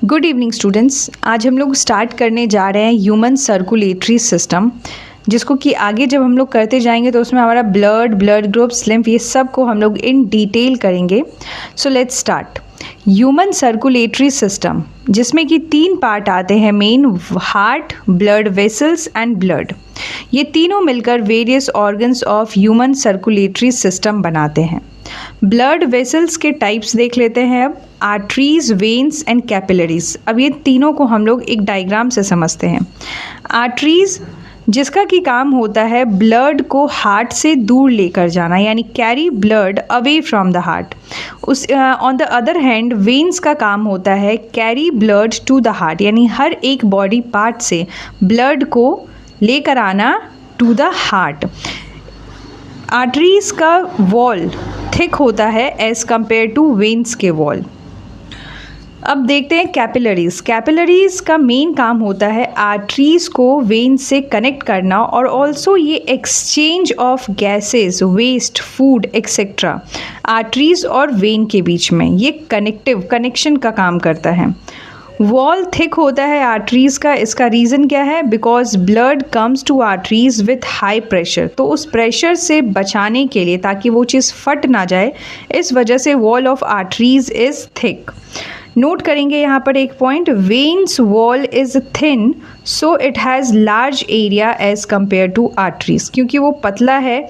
Good evening students. आज हम लोग स्टार्ट करने जा रहे हैं ह्यूमन सर्कुलेटरी सिस्टम, जिसको कि आगे जब हम लोग करते जाएंगे तो उसमें हमारा ब्लड ग्रुप्स, लिम्फ, ये सब को हम लोग इन डिटेल करेंगे। So let's start. Human circulatory system, जिसमें कि 3 पार्ट आते हैं main: heart, blood vessels and blood. ये तीनों मिलकर various organs of human circulatory system बनाते हैं। ब्लड वेसल्स के टाइप्स देख लेते हैं अब: आर्टरीज, वेन्स एंड कैपिलरीज। अब ये तीनों को हम लोग एक डायग्राम से समझते हैं। आर्टरीज, जिसका कि काम होता है ब्लड को हार्ट से दूर लेकर जाना, यानी carry blood away from the heart. उस on the other hand veins का काम होता है carry blood to the heart, यानी हर एक बॉडी पार्ट से ब्लड को लेकर आना टू द हार्ट। आर्टरीज का वॉल थिक होता है एज कंपेयर टू वेन्स के वॉल। अब देखते हैं कैपिलरीज। कैपिलरीज का मेन काम होता है आर्टरीज को वेन्स से कनेक्ट करना, और ऑल्सो ये exchange of gases, waste, food etcetera arteries और वेन के बीच में ये कनेक्शन का काम करता है। वॉल थिक होता है आर्टरीज का। इसका रीज़न क्या है? Because blood comes to arteries with high pressure. तो उस प्रेशर से बचाने के लिए, ताकि वो चीज़ फट ना जाए, इस वजह से wall of arteries is thick. Note करेंगे यहाँ पर एक point: veins wall is thin so it has large area as compare to arteries. क्योंकि वो पतला है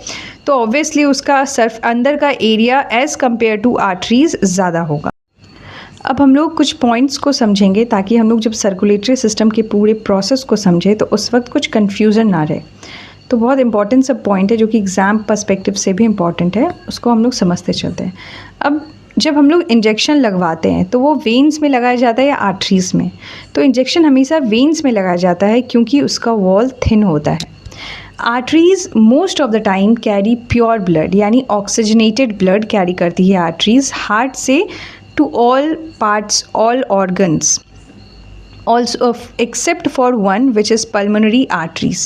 तो ऑब्वियसली उसका सर्फ अंदर का area as compare to arteries ज़्यादा होगा। अब हम लोग कुछ पॉइंट्स को समझेंगे, ताकि हम लोग जब सर्कुलेटरी सिस्टम के पूरे प्रोसेस को समझें तो उस वक्त कुछ कन्फ्यूज़न ना रहे। तो बहुत इंपॉर्टेंट सब पॉइंट है जो कि एग्ज़ाम पर्सपेक्टिव से भी इम्पॉर्टेंट है, उसको हम लोग समझते चलते हैं। अब जब हम लोग इंजेक्शन लगवाते हैं तो वो वेन्स में लगाया जाता है या आर्टरीज में? तो इंजेक्शन हमेशा वेन्स में लगाया जाता है, क्योंकि उसका वॉल थिन होता है। Arteries most of the time carry pure blood, यानी ऑक्सीजनेटेड ब्लड कैरी करती है आर्टरीज हार्ट से to all parts, all organs, also except for one, which is pulmonary arteries.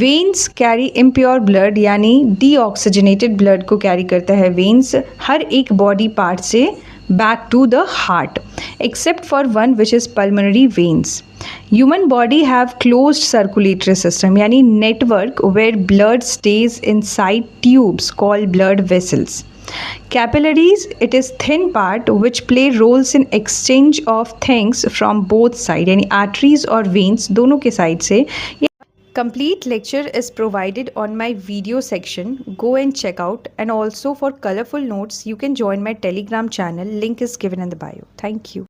Veins carry impure blood, यानी deoxygenated blood को carry करता है veins हर एक body part से back to the heart, except for one, which is pulmonary veins. Human body have closed circulatory system, यानी network where blood stays inside tubes called blood vessels. Capillaries, it is thin part which play roles in exchange of things from both side, यानी arteries और veins दोनों के side से। Complete lecture is provided on my video section. Go and check out. And also for colorful notes, you can join my Telegram channel. Link is given in the bio. Thank you.